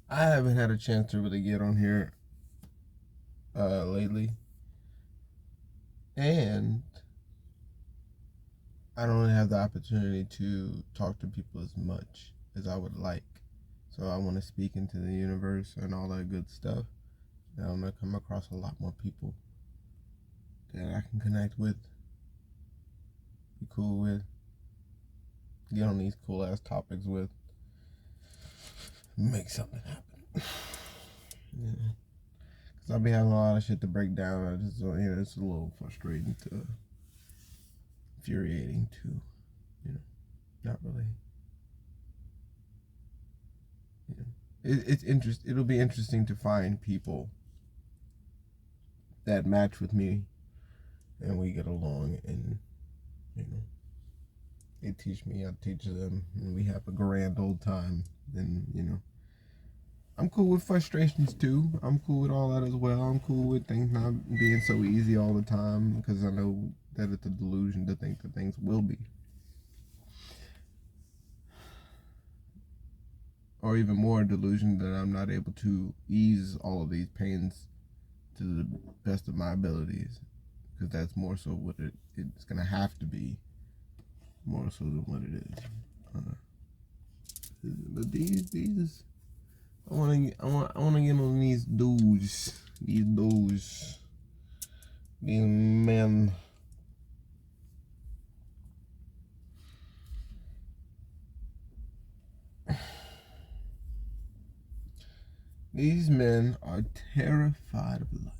I haven't had a chance to really get on here lately, and I don't really have the opportunity to talk to people as much as I would like. So I want to speak into the universe and all that good stuff. And I'm gonna come across a lot more people that I can connect with, be cool with, get on these cool ass topics with, make something happen. Yeah. Cause I'll be having a lot of shit to break down. I just, it's a little frustrating to, infuriating too. Not really. You know, it's It'll be interesting to find people that match with me, and we get along, and you know, they teach me, I teach them, and we have a grand old time. And I'm cool with frustrations too. I'm cool with all that as well. I'm cool with things not being so easy all the time because I know that it's a delusion to think that things will be. Or even more delusion that I'm not able to ease all of these pains to the best of my abilities, because that's more so what it's gonna have to be, more so than what it is. But these I wanna get on these these men. These men are terrified of life.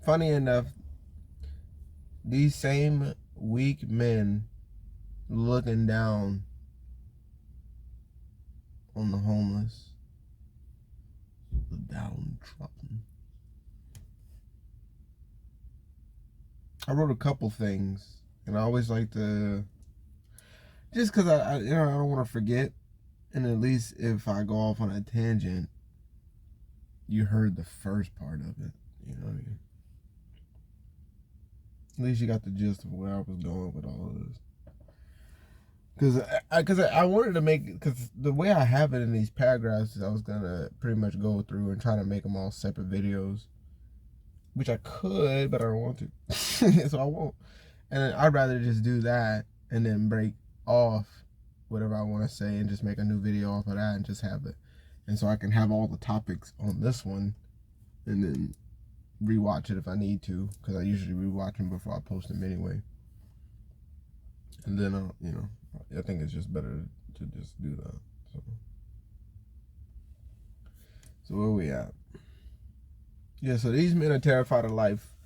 Funny enough, these same weak men looking down on the homeless, the downtrodden. I wrote a couple things, and I always like to, just because I don't want to forget, and at least if I go off on a tangent, you heard the first part of it. You know what I mean? At least you got the gist of where I was going with all of this. Because I wanted to make, because the way I have it in these paragraphs is I was gonna pretty much go through and try to make them all separate videos, which I could, but I don't want to, so I won't. And I'd rather just do that and then break off whatever I want to say and just make a new video off of that and just have it. And so I can have all the topics on this one and then rewatch it if I need to, because I usually rewatch them before I post them anyway. And then I think it's just better to just do that. So where we at? Yeah, so these men are terrified of life.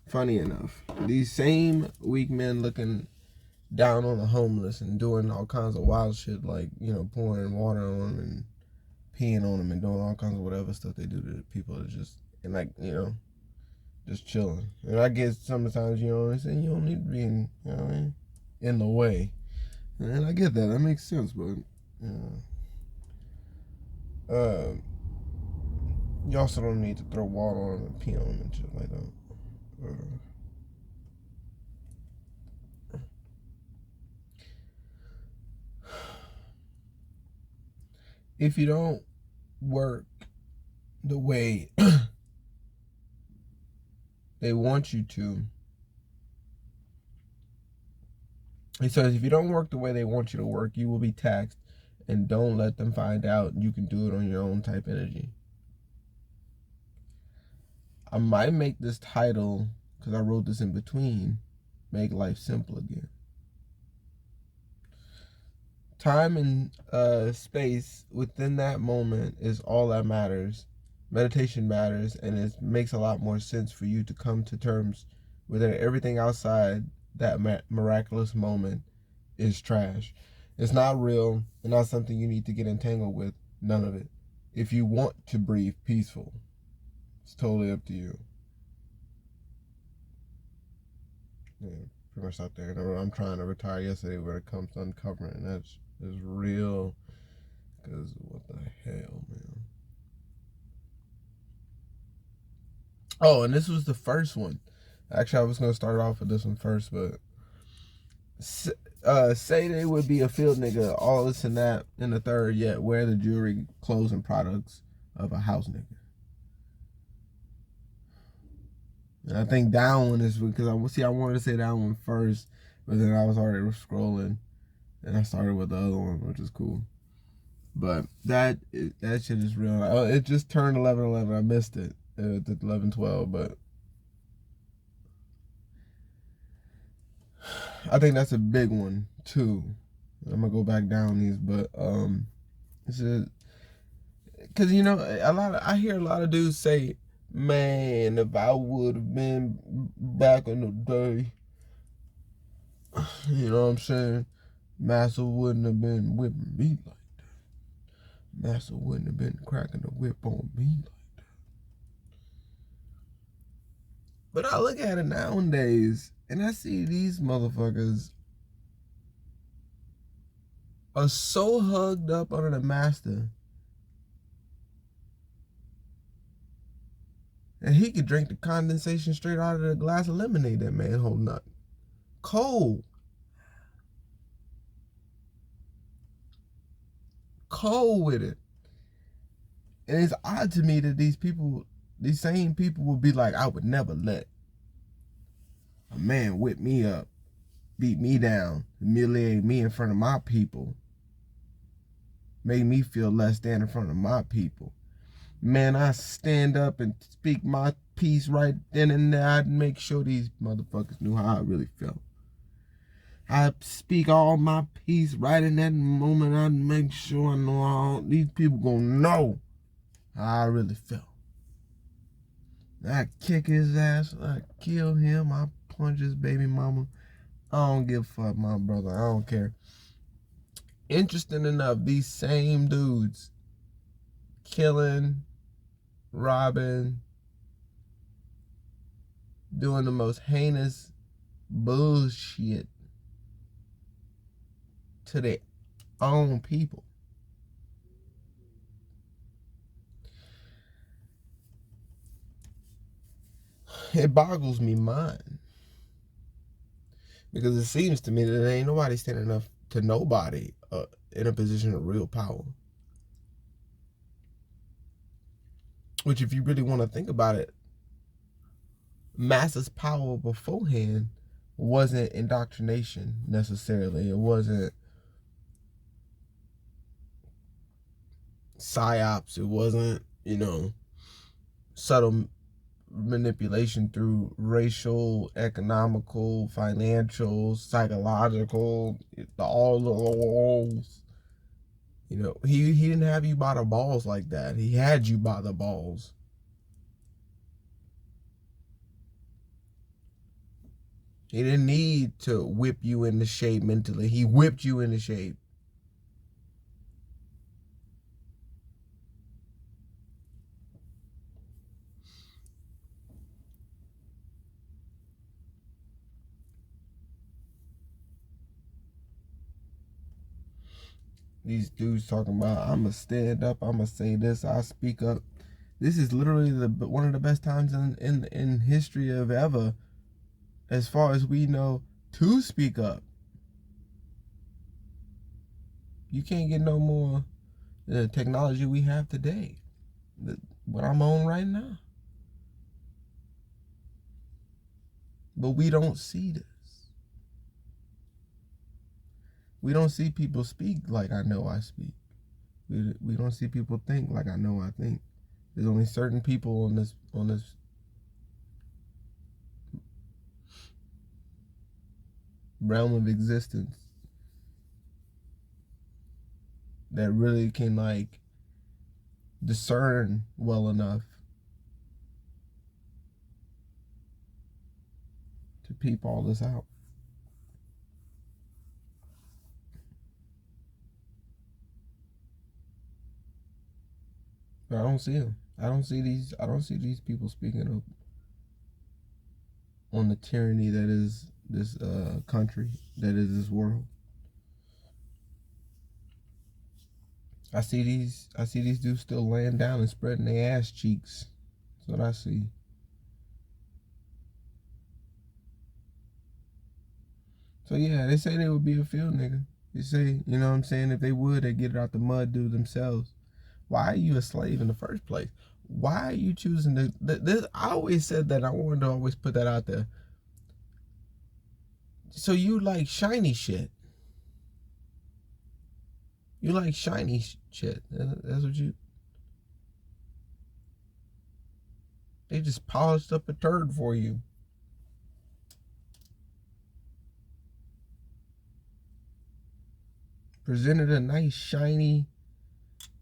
Funny enough, these same weak men looking down on the homeless and doing all kinds of wild shit, like pouring water on them and peeing on them and doing all kinds of whatever stuff they do to people that just, and like just chilling. And I guess sometimes they say you don't need to be in the way. And I get that. That makes sense, but uh, you also don't need to throw water on them and pee on them and shit like that. If you don't work the way they want you to, he says, if you don't work the way they want you to work, you will be taxed, and don't let them find out you can do it on your own type energy. I might make this title, because I wrote this in between, Make Life Simple Again. Time and space within that moment is all that matters. Meditation matters, and it makes a lot more sense for you to come to terms with that everything outside that miraculous moment is trash. It's not real, and not something you need to get entangled with. None of it. If you want to breathe peaceful, it's totally up to you. Yeah, pretty much out there. I'm trying to retire yesterday when it comes to uncovering. That's is real. Because what the hell, man? Oh, and this was the first one. Actually, I was going to start off with this one first, but Say they would be a field nigga, all this and that, and the third, yet wear the jewelry, clothes, and products of a house nigga. And I think that one is because I wanted to say that one first, but then I was already scrolling, and I started with the other one, which is cool. But that shit is real. It just turned 11/11. I missed it. It's 11/12, but I think that's a big one too. I'm gonna go back down these, but it's because I hear a lot of dudes say, "Man, if I would have been back in the day, you know what I'm saying? Massa wouldn't have been whipping me like that. Massa wouldn't have been cracking the whip on me like that." But I look at it nowadays, and I see these motherfuckers are so hugged up under the master, and he could drink the condensation straight out of the glass of lemonade that man holding up. Cold. Cold with it. And it's odd to me that these same people will be like, I would never let a man whip me up, beat me down, humiliate me in front of my people, make me feel less than in front of my people. Man, I stand up and speak my piece right then and there. I'd make sure these motherfuckers knew how I really felt. I speak all my piece right in that moment. I'd make sure I know all these people gonna know how I really felt. I kick his ass, I kill him, I punch his baby mama. I don't give a fuck, my brother. I don't care. Interesting enough, these same dudes killing, robbing, doing the most heinous bullshit to their own people. It boggles me mind. Because it seems to me that there ain't nobody standing up to nobody in a position of real power. Which, if you really want to think about it, Massa's power beforehand wasn't indoctrination necessarily. It wasn't psyops. It wasn't, subtle manipulation through racial, economical, financial, psychological, all of those. He didn't have you by the balls like that. He had you by the balls. He didn't need to whip you into shape mentally. He whipped you into shape. These dudes talking about, I'ma stand up, I'ma say this, I speak up. This is literally one of the best times in history of ever, as far as we know, to speak up. You can't get no more the technology we have today. What I'm on right now. But we don't see this. We don't see people speak like I know I speak. We don't see people think like I know I think. There's only certain people on this realm of existence that really can discern well enough to peep all this out. But I don't see them. I don't see these people speaking up on the tyranny that is this country, that is this world. I see these dudes still laying down and spreading their ass cheeks. That's what I see. So yeah, they say they would be a field nigga. They say, you know what I'm saying, if they would, they'd get it out the mud, do it themselves. Why are you a slave in the first place? Why are you choosing to? This, I always said that. I wanted to always put that out there. So you like shiny shit. You like shiny shit. That's what you. They just polished up a turd for you. Presented a nice shiny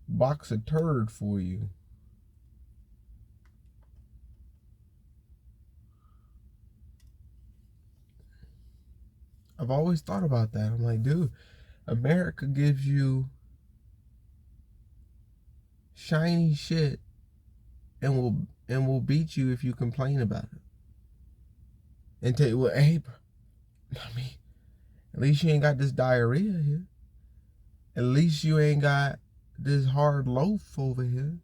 box of turd for you. I've always thought about that. I'm like, dude, America gives you shiny shit and will beat you if you complain about it. And tell you, well, hey, bro, I mean, at least you ain't got this diarrhea here. At least you ain't got this hard loaf over here.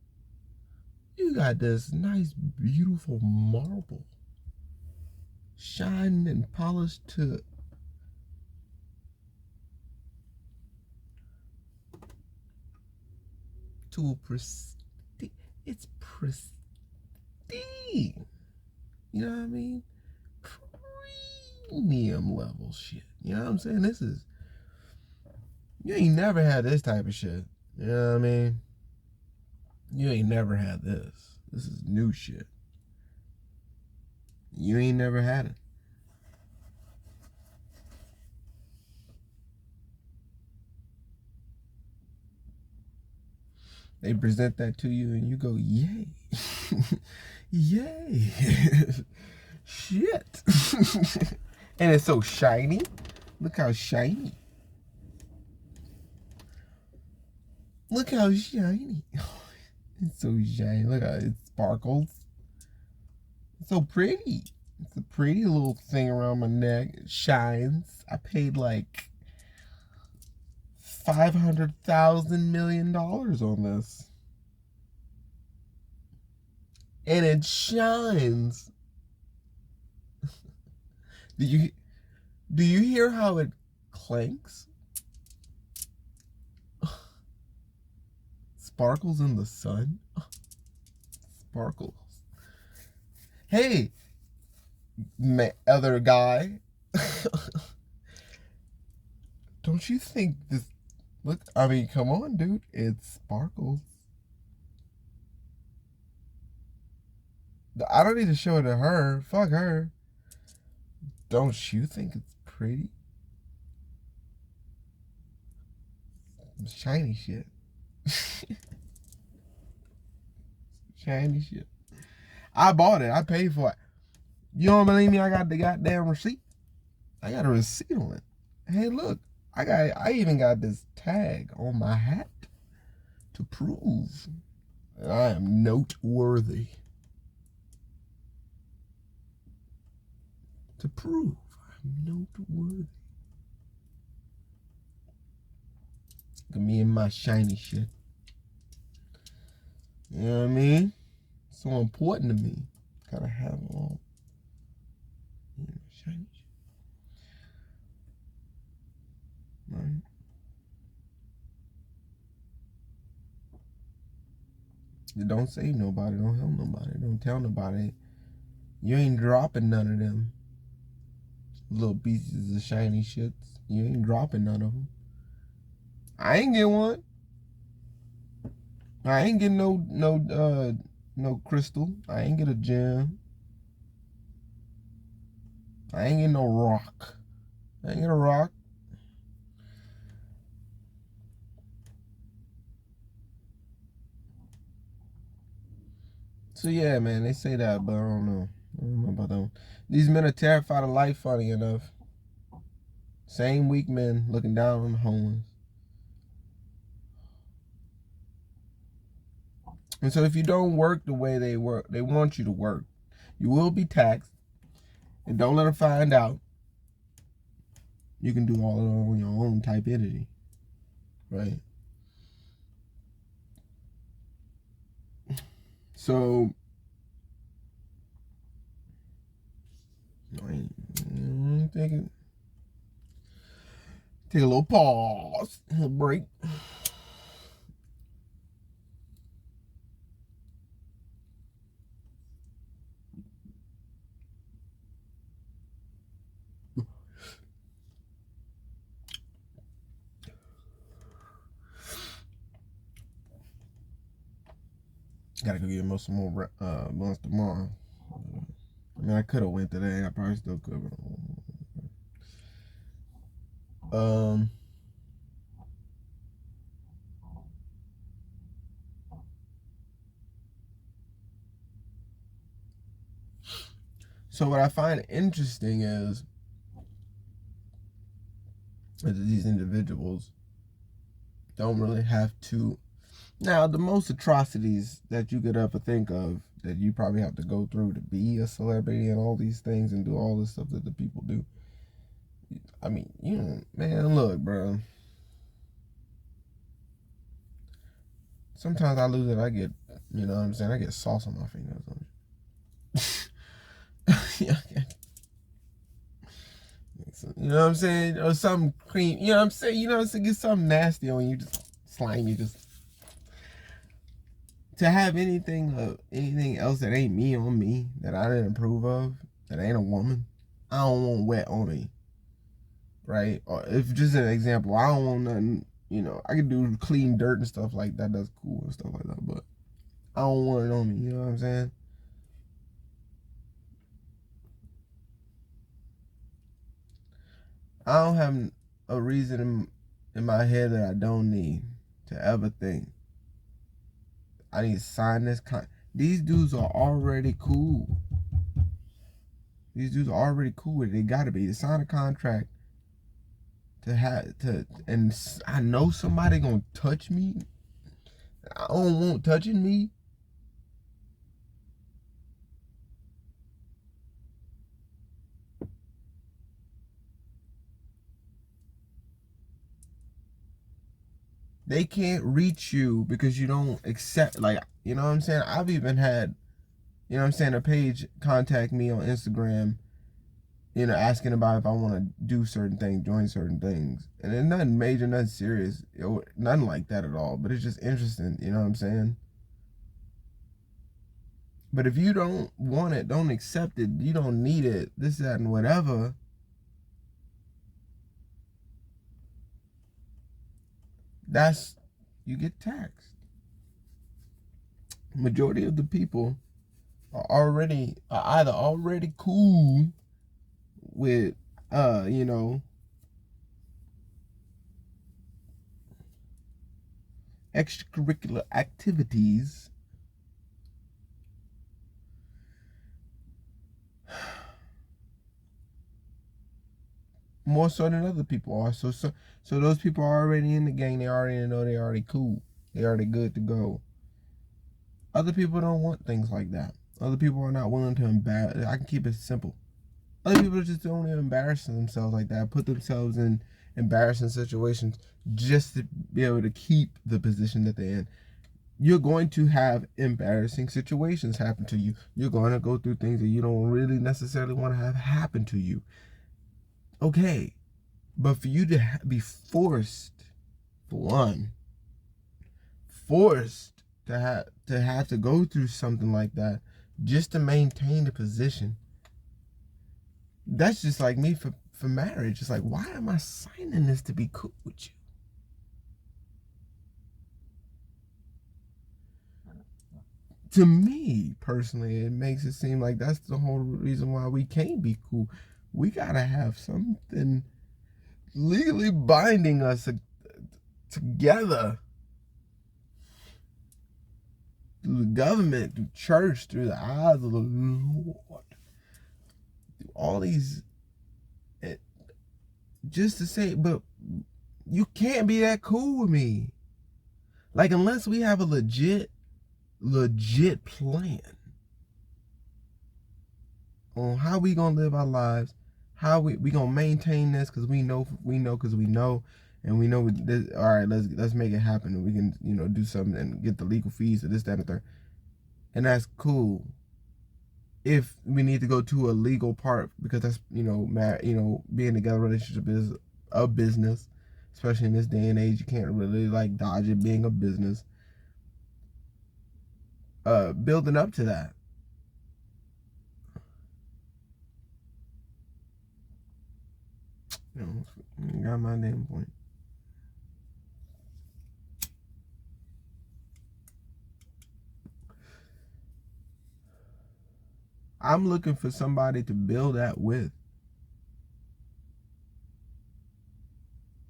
You got this nice, beautiful marble, shined and polished to a pristine. It's pristine. You know what I mean? Premium level shit. You know what I'm saying? This is, you ain't never had this type of shit. You know what I mean? You ain't never had this. This is new shit. You ain't never had it. They present that to you and you go, yay. Yay. Shit. And it's so shiny. Look how shiny. Look how shiny. It's so shiny. Look how it sparkles. It's so pretty. It's a pretty little thing around my neck. It shines. I paid like $500,000 on this. And it shines. Do you hear how it clanks? Sparkles in the sun. Sparkles. Hey, other guy. Don't you think this? Look, I mean, come on, dude. It sparkles. I don't need to show it to her. Fuck her. Don't you think it's pretty? Shiny shit. Shiny shit. I bought it. I paid for it. You don't believe me? I got the goddamn receipt. I got a receipt on it. Hey, look. I even got this tag on my hat to prove that I am noteworthy. To prove I'm noteworthy. Look at me and my shiny shit. You know what I mean? So important to me. Gotta have all shiny shit. Right? You don't save nobody, don't help nobody, don't tell nobody. You ain't dropping none of them little pieces of shiny shits. You ain't dropping none of them. I ain't get one. I ain't get no crystal. I ain't get a gem. I ain't get no rock. I ain't get a rock. So yeah, man, they say that, but I don't know. I don't know about them. These men are terrified of life, funny enough. Same weak men looking down on the homeless. And so if you don't work the way they work, they want you to work, you will be taxed. And don't let them find out. You can do all it on your own type entity. Right? So I ain't thinking. Take a little pause, a little break. Gotta go get some more blunts tomorrow. I mean, I could have went today. I probably still could. So what I find interesting is that these individuals don't really have to. Now, the most atrocities that you could ever think of that you probably have to go through to be a celebrity and all these things and do all this stuff that the people do. I mean, you know, man, look, bro. Sometimes I lose it. I get, you know what I'm saying? I get sauce on my fingers. Yeah. You know what I'm saying? Or some cream. You know what I'm saying? You know what I'm saying? Get something nasty on you, just slimy, just. To have anything else that ain't me on me, that I didn't approve of, that ain't a woman, I don't want wet on me. Right? Or if just an example, I don't want nothing, you know, I can do clean dirt and stuff like that. That's cool and stuff like that. But I don't want it on me. You know what I'm saying? I don't have a reason in my head that I don't need to ever think I need to sign this These dudes are already cool. These dudes are already cool with it. They gotta be. To sign a contract and I know somebody gonna touch me. I don't want touching me. They can't reach you because you don't accept, like, you know what I'm saying? I've even had, you know what I'm saying, a page contact me on Instagram, you know, asking about if I want to do certain things, join certain things. And it's nothing major, nothing serious, nothing like that at all. But it's just interesting, you know what I'm saying? But if you don't want it, don't accept it, you don't need it, this, that, and whatever, that's, you get taxed. Majority of the people are either already cool with you know, extracurricular activities, more so than other people are. So those people are already in the gang. They already know they already cool. They already good to go. Other people don't want things like that. Other people are not willing to embarrass. I can keep it simple. Other people just don't embarrass themselves like that. Put themselves in embarrassing situations just to be able to keep the position that they're in. You're going to have embarrassing situations happen to you. You're going to go through things that you don't really necessarily want to have happen to you. Okay, but for you to be forced, for one, forced to have to go through something like that just to maintain the position, that's just like me for marriage. It's like, why am I signing this to be cool with you? To me personally, it makes it seem like that's the whole reason why we can't be cool. We gotta have something legally binding us together, through the government, through church, through the eyes of the Lord, through all these, just to say, but you can't be that cool with me. Like, unless we have a legit plan on how we gonna live our lives, how we gonna maintain this, because we know, and we know this, all right, let's make it happen, and we can, you know, do something and get the legal fees of this, that, and the third, and that's cool. If we need to go to a legal part, because that's, you know, being together relationship is a business, especially in this day and age. You can't really like dodge it being a business. Building up to that. You know, got my damn point. I'm looking for somebody to build that with.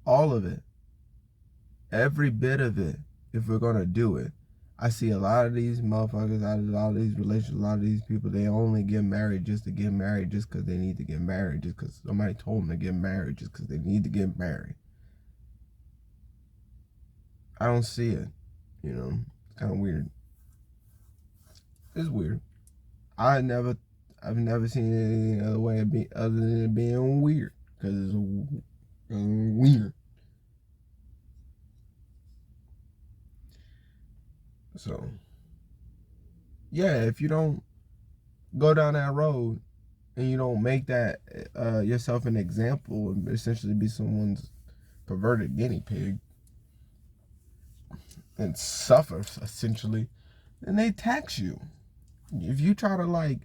All of it. Every bit of it, if we're going to do it. I see a lot of these motherfuckers, a lot of these relationships, a lot of these people, they only get married just to get married, just because they need to get married, just because somebody told them to get married, just because they need to get married. I don't see it. You know, it's kind of weird. It's weird. I've never seen it any other way other than it being weird, because it's weird. So, yeah, if you don't go down that road and you don't make that yourself an example and essentially be someone's perverted guinea pig and suffer essentially, then they tax you. If you try to like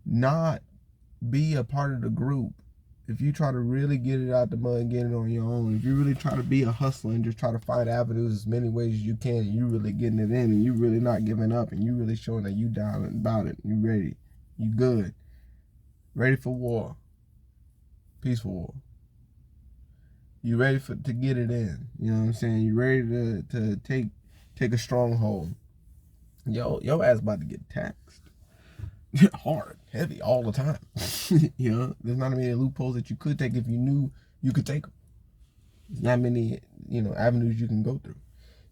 not be a part of the group, if you try to really get it out the mud and get it on your own, if you really try to be a hustler and just try to find avenues as many ways as you can, and you really getting it in, and you really not giving up, and you really showing that you down and about it, you ready, you good, ready for war, peaceful war. You ready to get it in. You know what I'm saying? You ready to take a stronghold. Your ass about to get taxed. Hard, heavy, all the time. You know, there's not many loopholes that you could take if you knew you could take them. There's not many, avenues you can go through.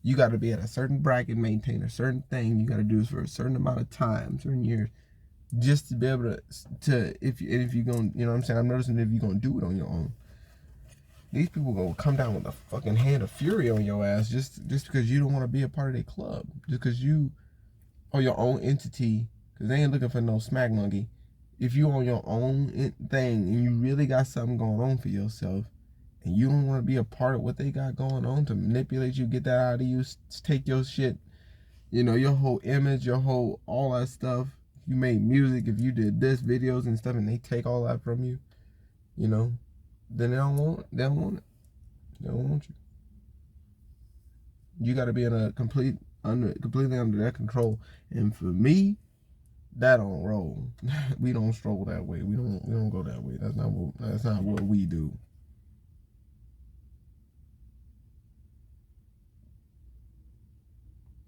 You got to be at a certain bracket, maintain a certain thing. You got to do this for a certain amount of time, certain years, just to be able to if you're going, you know what I'm saying? I'm noticing if you're going to do it on your own, these people gonna come down with a fucking hand of fury on your ass just because you don't want to be a part of their club, just because you are your own entity. Because they ain't looking for no smack monkey. If you on your own thing and you really got something going on for yourself, and you don't want to be a part of what they got going on to manipulate you, get that out of you, take your shit, your whole image, your whole all that stuff. If you made music, if you did this videos and stuff, and they take all that from you, then they don't want it. They don't want you. You got to be in a completely under their control. And for me, that don't roll. We don't stroll that way. We don't go that way. That's not what we do.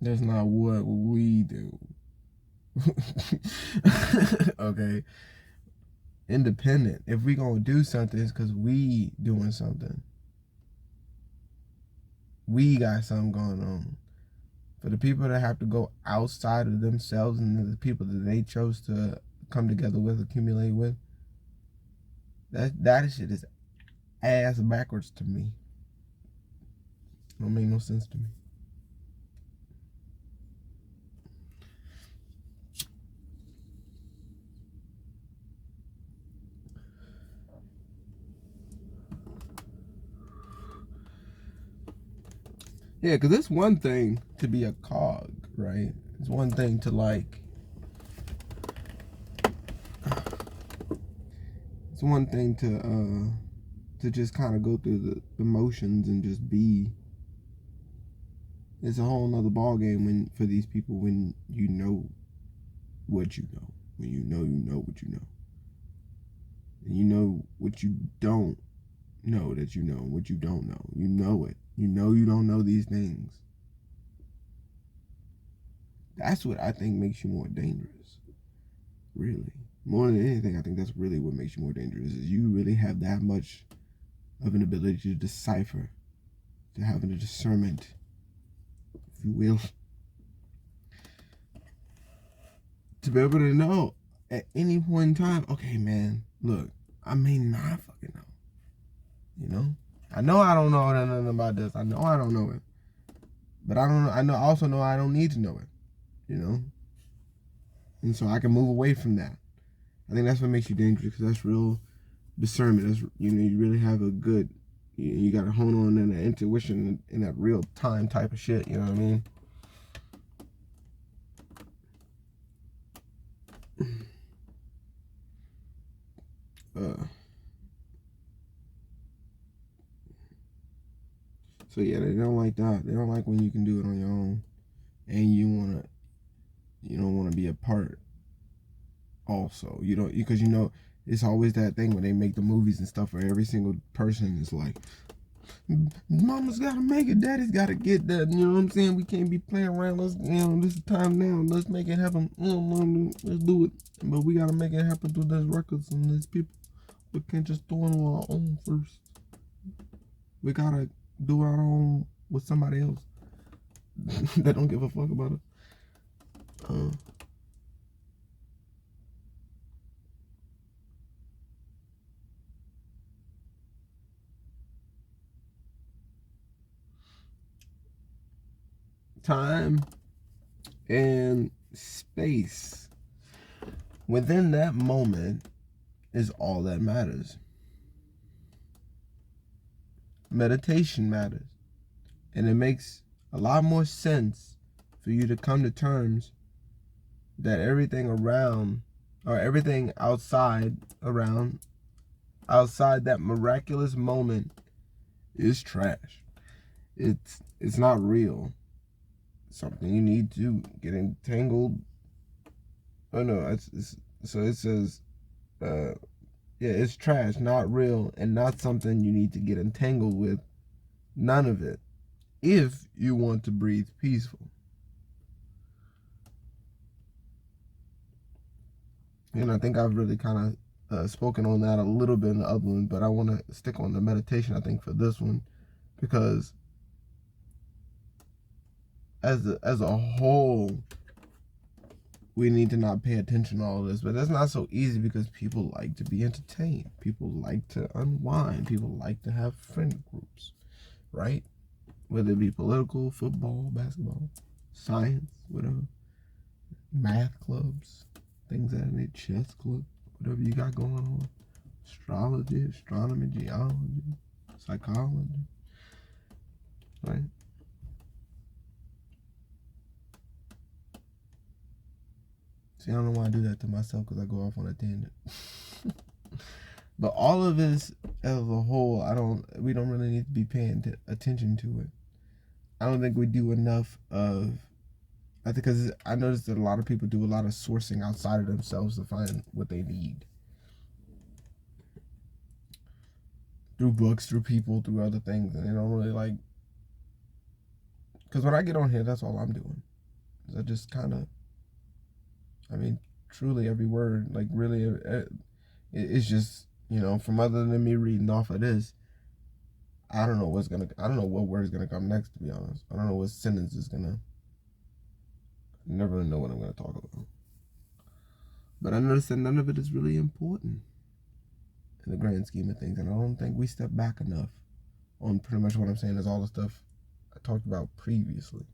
That's not what we do. Okay. Independent. If we gonna do something, it's because we doing something. We got something going on. For the people that have to go outside of themselves and the people that they chose to come together with, accumulate with, that shit is ass backwards to me. Don't make no sense to me. Yeah, because it's one thing to be a cog, right? It's one thing to it's one thing to just kind of go through the motions and just be. It's a whole nother ball game for these people when you know what you know. When you know what you know. And you know what you don't know that you know, what you don't know. You know it. You know you don't know these things. That's what I think makes you more dangerous. Really. More than anything, I think that's really what makes you more dangerous, is you really have that much of an ability to decipher, to have a discernment, if you will, to be able to know at any point in time, okay, man, look, I may not fucking know. I know I don't know nothing about this. I know I don't know it. But I also know I don't need to know it. And so I can move away from that. I think that's what makes you dangerous, because that's real discernment. That's you really have a good You got to hone on in that intuition in that real time type of shit. You know what I mean? So yeah, they don't like that. They don't like when you can do it on your own, and you don't wanna be a part. Also, you don't because you know it's always that thing when they make the movies and stuff where every single person is like, "Mama's gotta make it, Daddy's gotta get that." You know what I'm saying? We can't be playing around. This is time now. Let's make it happen. Let's do it. But we gotta make it happen through those records and these people. We can't just do it on our own first. We gotta do our own with somebody else that don't give a fuck about it. Time and space within that moment is all that matters. Meditation matters, and it makes a lot more sense for you to come to terms that everything around or everything outside that miraculous moment is trash. It's not real. Something you need to get entangled. Oh no, so it says, yeah, it's trash, not real, and not something you need to get entangled with. None of it. If you want to breathe peaceful. And I think I've really kind of spoken on that a little bit in the other one, but I want to stick on the meditation, I think, for this one, because as a whole, we need to not pay attention to all of this. But that's not so easy because people like to be entertained. People like to unwind. People like to have friend groups, right? Whether it be political, football, basketball, science, whatever, math clubs, things that in chess club, whatever you got going on, astrology, astronomy, geology, psychology, right? See, I don't know why I do that to myself because I go off on a tangent. But all of this as a whole, we don't really need to be paying attention to it. I don't think we do enough of, I think, because I noticed that a lot of people do a lot of sourcing outside of themselves to find what they need. Through books, through people, through other things. And they don't really like, because when I get on here, that's all I'm doing. I just kind of, I mean, truly every word, like really, it's just, from other than me reading off of this, I don't know what word is gonna come next, to be honest. I don't know what sentence is gonna, I never really know what I'm gonna talk about. But I noticed that none of it is really important in the grand scheme of things, and I don't think we step back enough on pretty much what I'm saying is all the stuff I talked about previously.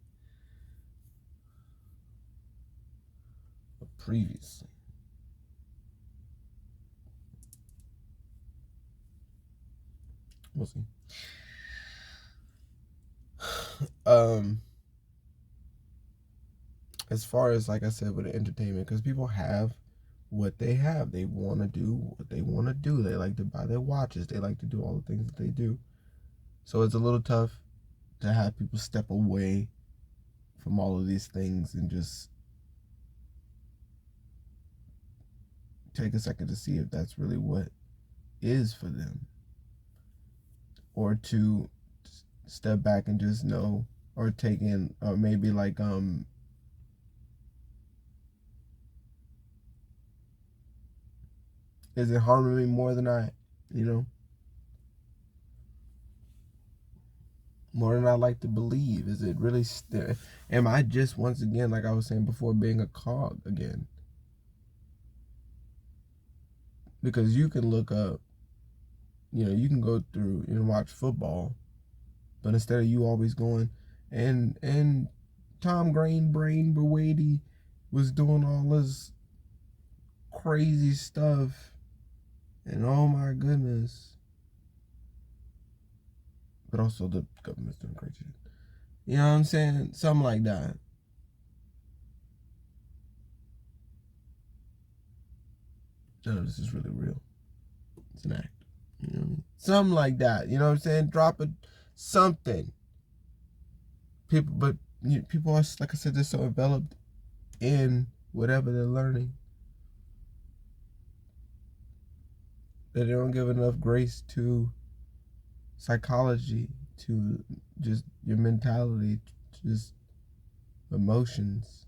We'll see. As far as, like I said, with the entertainment, because people have what they have. They want to do what they want to do. They like to buy their watches. They like to do all the things that they do. So it's a little tough to have people step away from all of these things and just take a second to see if that's really what is for them. Or to step back and just know, or take in, or maybe like, is it harming me more than more than I like to believe? Is it really am I just, once again, like I was saying before, being a cog again? Because you can look up, you can go through and watch football, but instead of you always going, and Tom Brain Brady was doing all this crazy stuff, and oh my goodness, but also the government's doing crazy shit. You know what I'm saying? Something like that. None of this is really real. It's an act. You know what I mean? Something like that. You know what I'm saying? Drop something. People are, like I said, they're so enveloped in whatever they're learning that they don't give enough grace to psychology, to just your mentality, just emotions.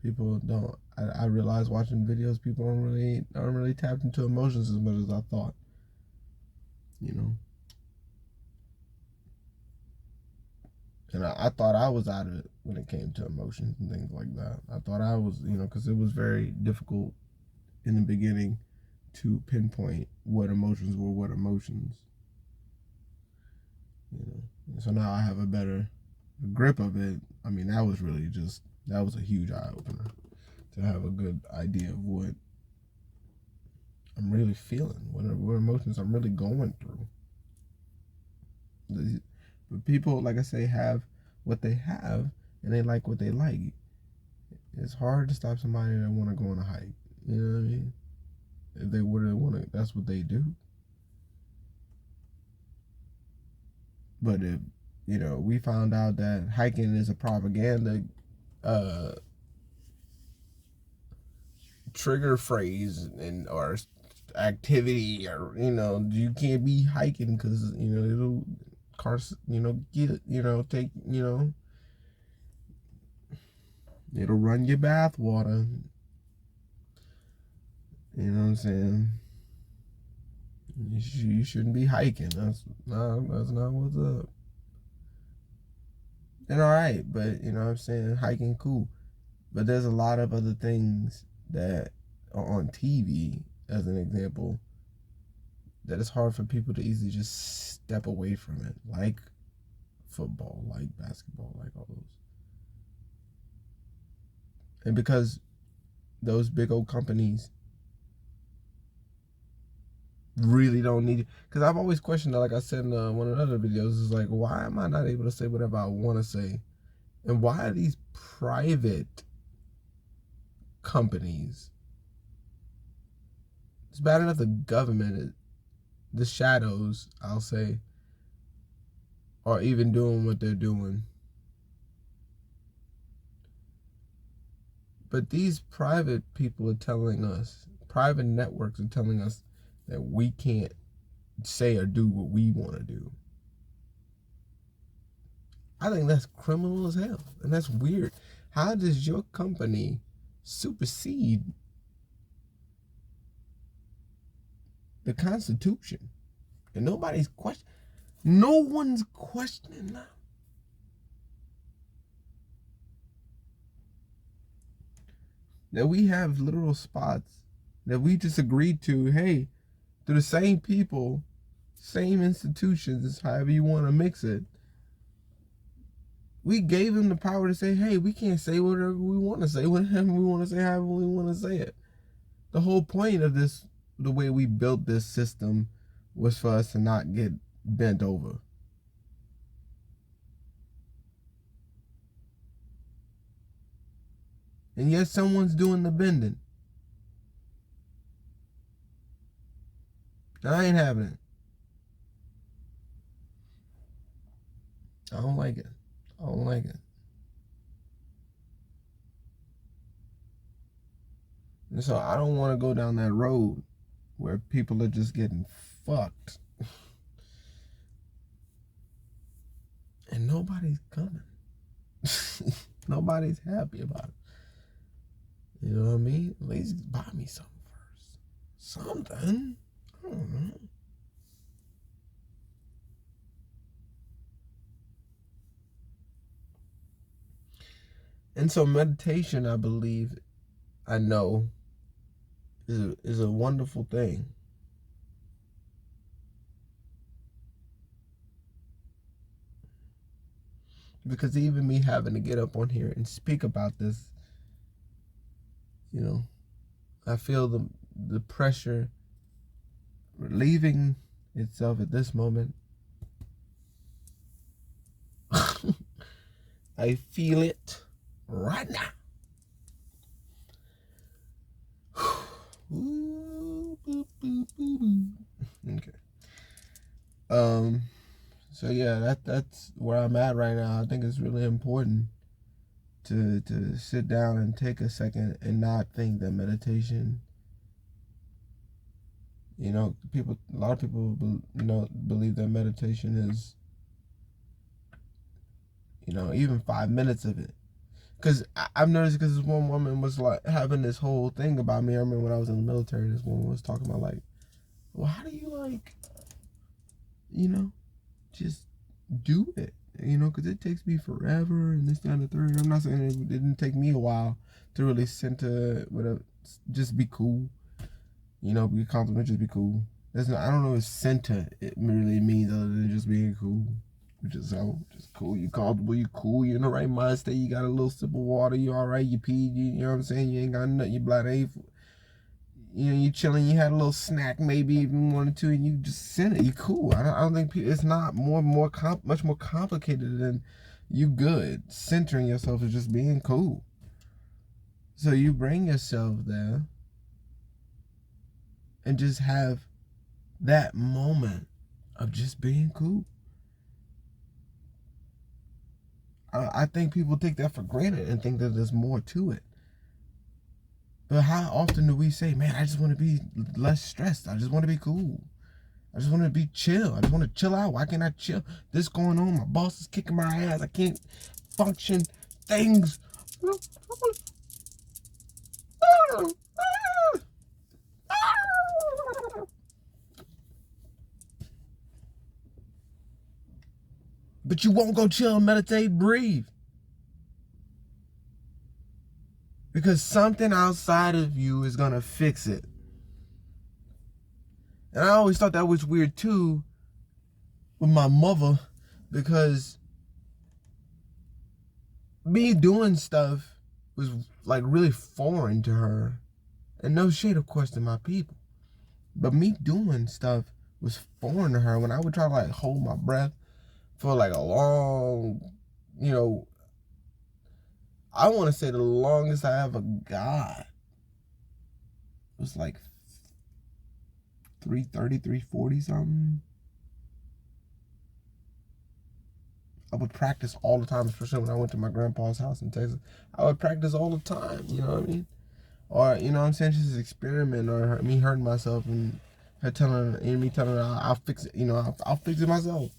People don't. I realize watching videos, people aren't really tapped into emotions as much as I thought. You know. And I thought I was out of it when it came to emotions and things like that. I thought I was, because it was very difficult in the beginning to pinpoint what emotions were what emotions. And so now I have a better grip of it. I mean, that was a huge eye opener to have a good idea of what I'm really feeling, what emotions I'm really going through. But people, like I say, have what they have, and they like what they like. It's hard to stop somebody that want to go on a hike. You know what I mean? If they really want to, that's what they do. But if we found out that hiking is a propaganda trigger phrase or activity, or you can't be hiking because it'll it'll run your bath water. You know what I'm saying? You shouldn't be hiking. That's not what's up. And all right, but you know what I'm saying, hiking cool. But there's a lot of other things that are on TV, as an example, that it's hard for people to easily just step away from it, like football, like basketball, like all those. And because those big old companies really don't need it, because I've always questioned that, like I said in one of the other videos, is like, why am I not able to say whatever I want to say? And why are these private companies, it's bad enough the government, the shadows, I'll say, are even doing what they're doing, but these private people are telling us, private networks are telling us that we can't say or do what we want to do. I think that's criminal as hell, and that's weird. How does your company supersede the Constitution? And no one's questioning that. That we have literal spots that we just agreed to, hey, through the same people, same institutions, however you want to mix it. We gave them the power to say, hey, we can't say whatever we want to say, whatever we want to say, however we want to say it. The whole point of this, the way we built this system, was for us to not get bent over. And yet someone's doing the bending. I ain't having it. I don't like it. I don't like it. And so I don't want to go down that road where people are just getting fucked. And nobody's coming. Nobody's happy about it. You know what I mean? At least buy me something first. Something. I don't know. And so meditation, I believe, I know, is a wonderful thing. Because even me having to get up on here and speak about this, I feel the pressure relieving itself at this moment. I feel it right now. Okay. So yeah, that's where I'm at right now. I think it's really important to sit down and take a second and not think that meditation, a lot of people believe that meditation is, even 5 minutes of it. Because I've noticed, because this one woman was like having this whole thing about me. I remember when I was in the military, this woman was talking about like, well, how do you like, just do it, because it takes me forever and this, that, and the third. I'm not saying it didn't take me a while to really center with just be cool, be comfortable, just be cool. I don't know what center it really means other than just being cool. Just cool. You comfortable, you cool, you in the right mind state, you got a little sip of water, you alright, you peed, you know what I'm saying? You ain't got nothing, your bladder ain't, you chilling, you had a little snack, maybe even one or two, and you just sent it. You cool. I don't think it's not much more complicated than you good. Centering yourself is just being cool. So you bring yourself there and just have that moment of just being cool. I think people take that for granted and think that there's more to it. But how often do we say, man, I just want to be less stressed. I just want to be cool. I just want to be chill. I just want to chill out. Why can't I chill? This going on. My boss is kicking my ass. I can't function. Things. But you won't go chill, meditate, breathe. Because something outside of you is going to fix it. And I always thought that was weird too with my mother, because me doing stuff was like really foreign to her. And no shade, of course, to my people. But me doing stuff was foreign to her. When I would try to like hold my breath for like a long, I want to say the longest I ever got was like 330, 340 something. I would practice all the time, especially when I went to my grandpa's house in Texas. I would practice all the time, you know what I mean? Or, what I'm saying, just experiment, or me hurting myself and me telling her I'll fix it, I'll fix it myself.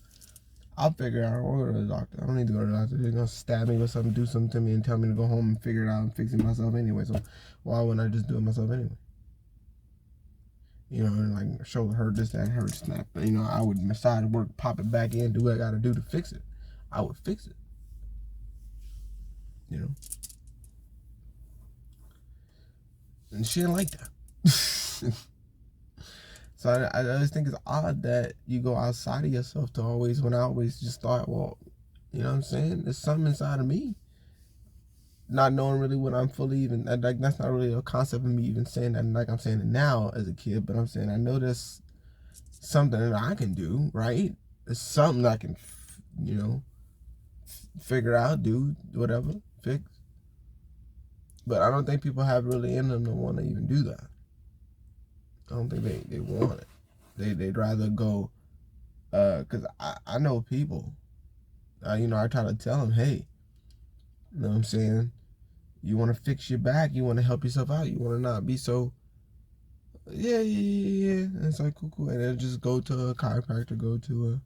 I'll figure it out. I don't go to the doctor. I don't need to go to the doctor. They're going to stab me or something, do something to me and tell me to go home and figure it out and fix it myself anyway. So why wouldn't I just do it myself anyway? And like shoulder hurt, this, that, hurt, snap. I would massage, work, pop it back in, do what I got to do to fix it. I would fix it. And she didn't like that. So I just think it's odd that you go outside of yourself to always, when I always just thought, well, you know what I'm saying? There's something inside of me. Not knowing really what I'm fully even, like, that's not really a concept of me even saying that like I'm saying it now as a kid, but I'm saying I know there's something that I can do, right? There's something I can, figure out, do, whatever, fix. But I don't think people have really in them to want to even do that. I don't think they want it. They'd rather go, because I know people, I try to tell them, hey, you know what I'm saying? You want to fix your back, you want to help yourself out, you want to not be so, yeah. And it's like, cool. And then just go to a chiropractor, go to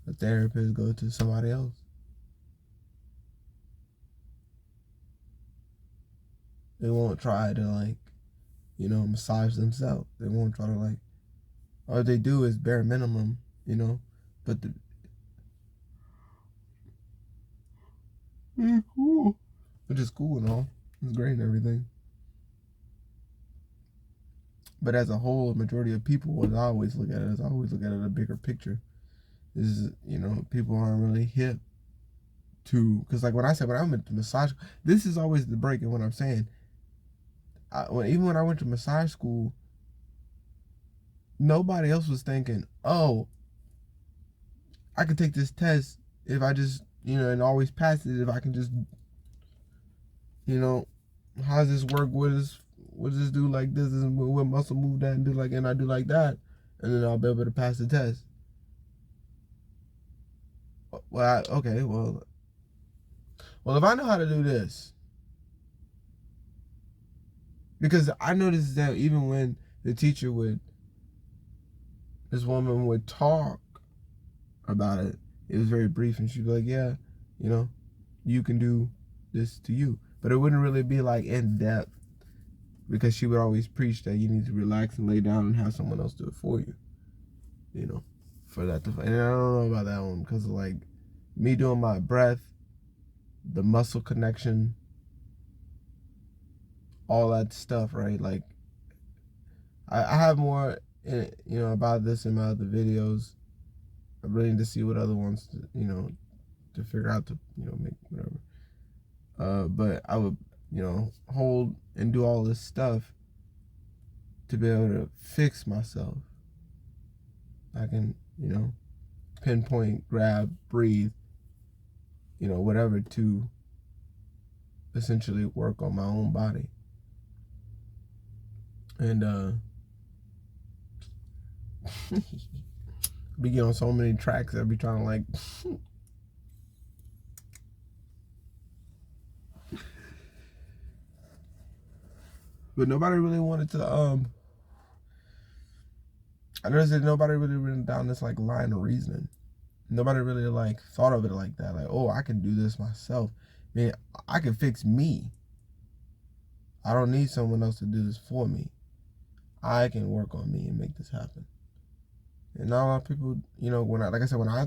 a therapist, go to somebody else. They won't try to like, massage themselves. They won't try to like, all they do is bare minimum, but cool. Which is cool and all. It's great and everything. But as a whole, majority of people, what I always look at it is, I always look at it a bigger picture. Is, people aren't really hip to, because like when I went to massage, this is always the break in what I'm saying. Even when I went to massage school, nobody else was thinking, oh, I could take this test if I just, and always pass it if I can just, how does this work? What does this do like this? And what muscle move that and do like, and I do like that, and then I'll be able to pass the test. Well, okay, well, if I know how to do this, because I noticed that even when the teacher this woman would talk about it, it was very brief, and she'd be like, yeah, you can do this to you. But it wouldn't really be like in depth, because she would always preach that you need to relax and lay down and have someone else do it for you, for that to, and I don't know about that one, because of like me doing my breath, the muscle connection, all that stuff, right? Like, I have more, about this in my other videos. I really need to see what other ones, to figure out to, make whatever. But I would, hold and do all this stuff to be able to fix myself. I can, pinpoint, grab, breathe, whatever, to essentially work on my own body. And be getting on so many tracks that I be trying to like but nobody really wanted to I noticed that nobody really went down this like line of reasoning. Nobody really like thought of it like that, like, oh, I can do this myself. I mean, I can fix me. I don't need someone else to do this for me. I can work on me and make this happen. And not a lot of people, when I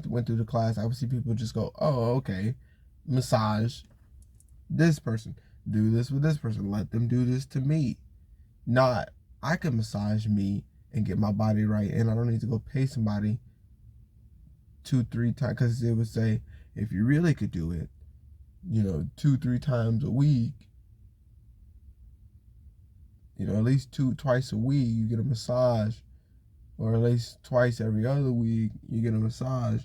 went through the class, I would see people just go, oh, okay, massage this person, do this with this person, let them do this to me. Not, I can massage me and get my body right, and I don't need to go pay somebody 2-3 times, because they would say, if you really could do it, 2-3 times a week, at least twice a week, you get a massage. Or at least twice every other week, you get a massage.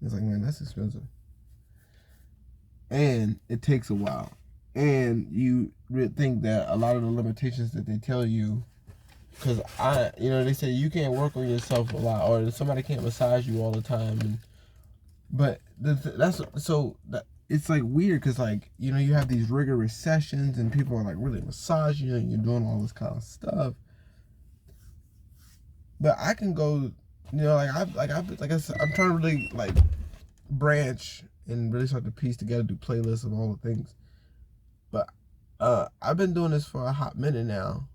It's like, man, that's expensive. And it takes a while. And you think that a lot of the limitations that they tell you, because they say you can't work on yourself a lot, or somebody can't massage you all the time. But it's like weird, because like, you have these rigorous sessions and people are like really massaging you and you're doing all this kind of stuff. But I can go, I'm trying to really like branch and really start to piece together, do playlists of all the things. But I've been doing this for a hot minute now,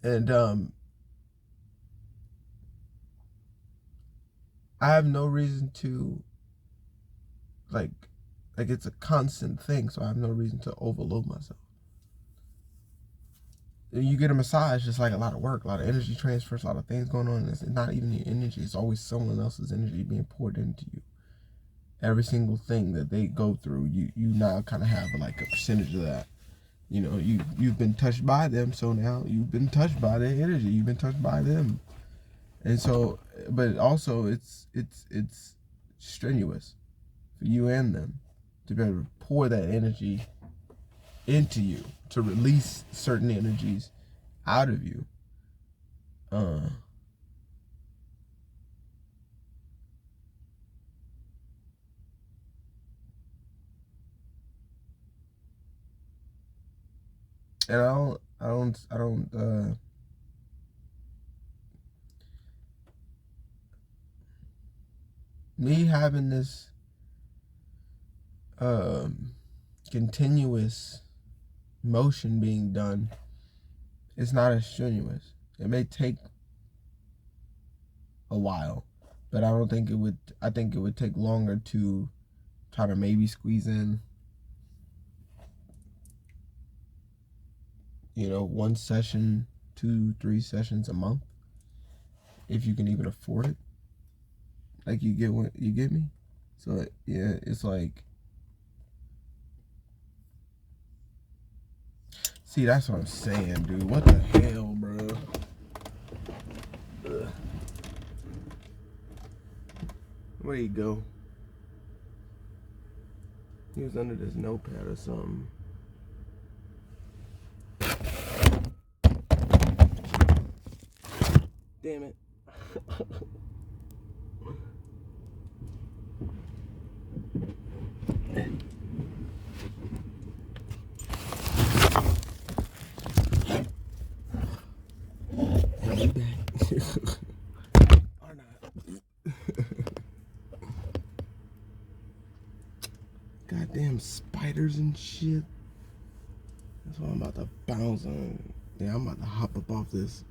and I have no reason to like it's a constant thing, so I have no reason to overload myself. You get a massage, it's like a lot of work, a lot of energy transfers, a lot of things going on. It's not even your energy, it's always someone else's energy being poured into you. Every single thing that they go through, you now kind of have like a percentage of that. You've been touched by them, so now you've been touched by their energy, you've been touched by them. And so, but also it's strenuous for you and them to be able to pour that energy into you, to release certain energies out of you. And I don't me having this continuous motion being done, it's not as strenuous. It may take a while, but I think it would take longer to try to maybe squeeze in, one session, 2-3 sessions a month, if you can even afford it. Like, you get me? So yeah, it's like, see, that's what I'm saying, dude. What the hell, bro? Ugh. Where you go? He was under this notepad or something. Damn it. I'll be back. Or not. Goddamn spiders and shit. That's what I'm about to bounce on. Yeah, I'm about to hop up off this.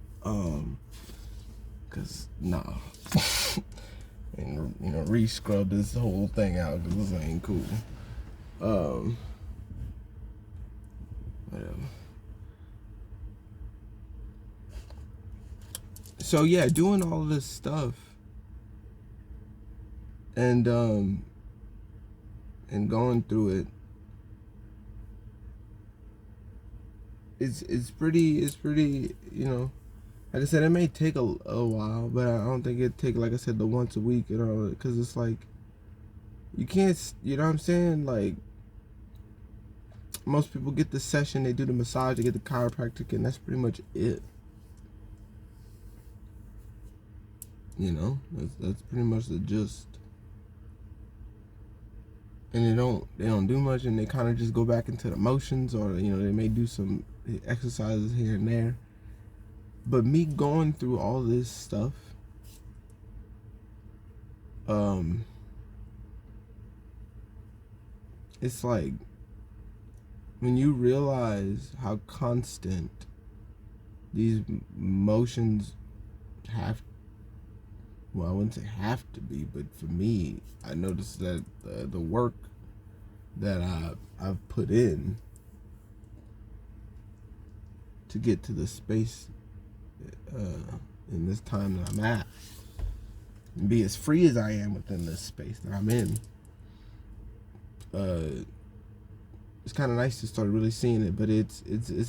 Cause nah. And re-scrub this whole thing out because this ain't cool. Whatever. So yeah, doing all this stuff and going through it, it's pretty, like I said, it may take a while, but I don't think it'd take, like I said, the once a week, because it's like, you can't, you know what I'm saying? Like, most people get the session, they do the massage, they get the chiropractic, and that's pretty much it. That's pretty much the gist. And they don't do much, and they kind of just go back into the motions, or they may do some exercises here and there. But me going through all this stuff, it's like when you realize how constant these motions I wouldn't say have to be, but for me, I noticed that the work that I've put in to get to the space in this time that I'm at, and be as free as I am within this space that I'm in, it's kind of nice to start really seeing it. But it's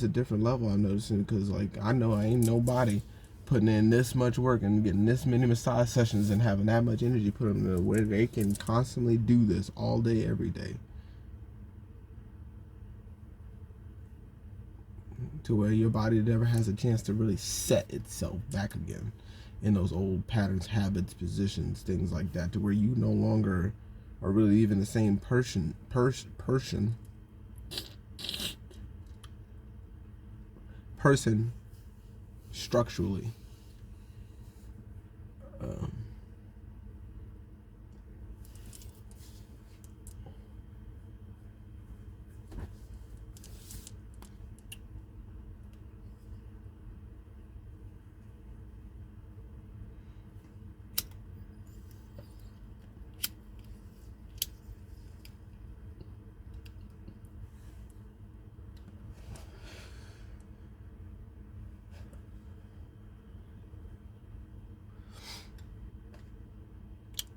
a different level I'm noticing, because like I know I ain't nobody putting in this much work and getting this many massage sessions and having that much energy put in where they can constantly do this all day, every day, to where your body never has a chance to really set itself back again in those old patterns, habits, positions, things like that, to where you no longer are really even the same person structurally.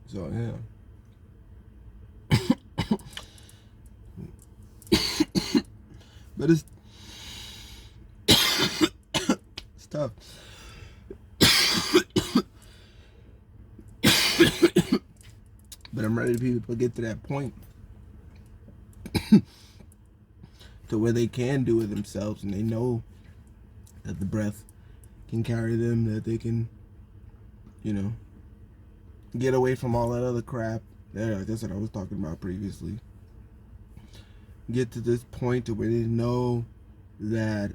So yeah. But it's tough. But I'm ready for people to get to that point to where they can do it themselves, and they know that the breath can carry them, that they can, get away from all that other crap. That's what I was talking about previously. Get to this point to where they know that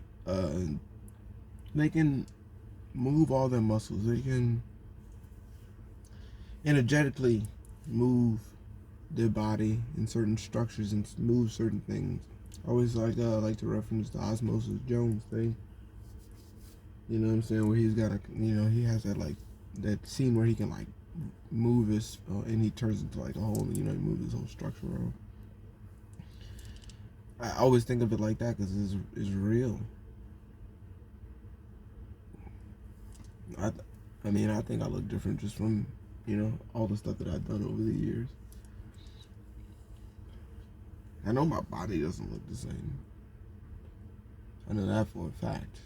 they can move all their muscles. They can energetically move their body in certain structures and move certain things. I always like to reference the Osmosis Jones thing. You know what I'm saying? Where he's got he has that scene where he can move his and he turns into a whole, he moves his whole structure around. I always think of it like that because it's real. I think I look different just from all the stuff that I've done over the years. I know my body doesn't look the same. I know that for a fact.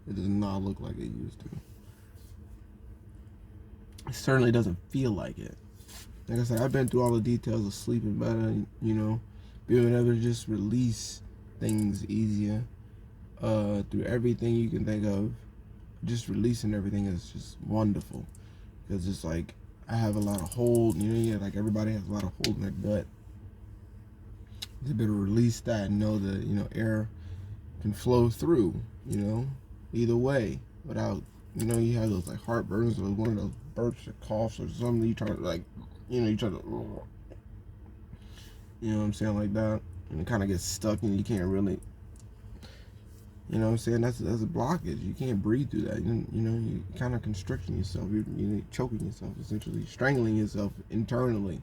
It does not look like it used to. It certainly doesn't feel like it. like I said, I've been through all the details of sleeping better, you know, being able to just release things easier, through everything you can think of. Just releasing everything is just wonderful, because it's like I have a lot of hold, you know, yeah, like everybody has a lot of hold in their gut. To be able to release that and know that, you know, air can flow through, you know, either way, without, you know, you have those like heartburns or one of those burps or coughs or something, you try to like, you know, you try to, you know what I'm saying, like that, and it kind of gets stuck and you can't really, you know what I'm saying, that's a blockage. You can't breathe through that. You know, you kind of constricting yourself. You're choking yourself, essentially strangling yourself internally,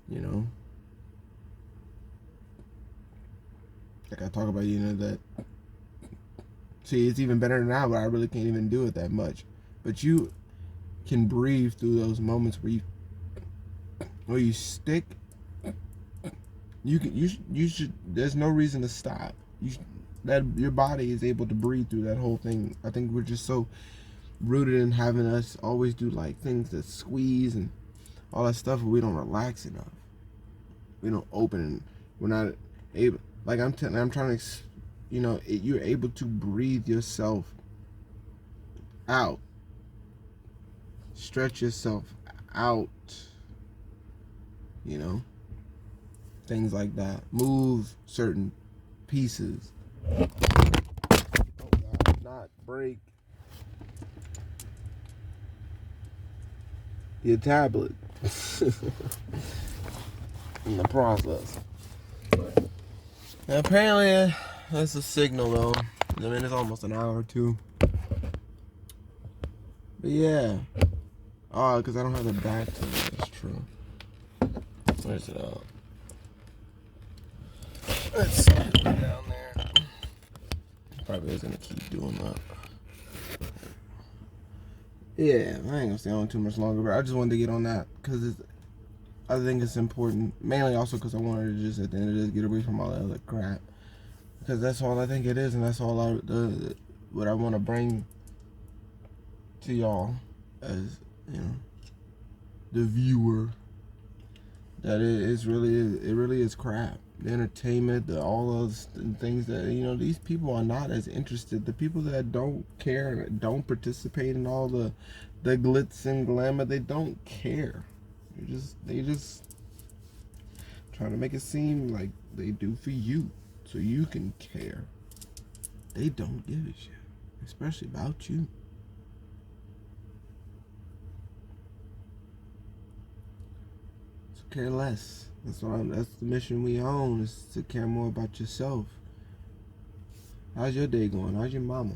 you know. Like I talk about, you know, that, see, it's even better now, but I really can't even do it that much. But you can breathe through those moments where you stick. You should. There's no reason to stop. That your body is able to breathe through that whole thing. I think we're just so rooted in having us always do like things that squeeze and all that stuff, but we don't relax enough. We don't open. We're not able. Like I'm trying to, you know, you're able to breathe yourself out, stretch yourself out. You know, things like that. Move certain pieces. Oh God, not break your tablet in the process. Now, apparently, that's a signal though. I mean, it's almost an hour or two. But yeah. Oh, because I don't have the back to it. That's true. Where's it out? Let's put it down there. Probably is going to keep doing that. Yeah, I ain't gonna stay on too much longer, but I just wanted to get on that because I think it's important. Mainly also because I wanted to just at the end of this get away from all that other crap, because that's all I think it is, and that's all what I want to bring to y'all as, you know, the viewer. That it really is crap. The entertainment, all those things that, you know, these people are not as interested. The people that don't care and don't participate in all the glitz and glamour, they don't care. They just trying to make it seem like they do for you, so you can care. They don't give a shit, especially about you. So care less. That's the mission we own, is to care more about yourself. How's your day going? How's your mama?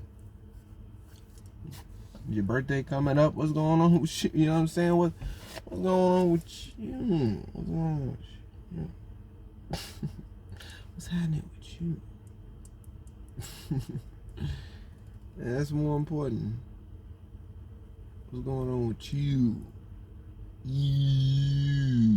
Your birthday coming up? What's going on with you? You know what I'm saying? What's going on with you? What's going on with you? What's happening with you? And that's more important. What's going on with you? You.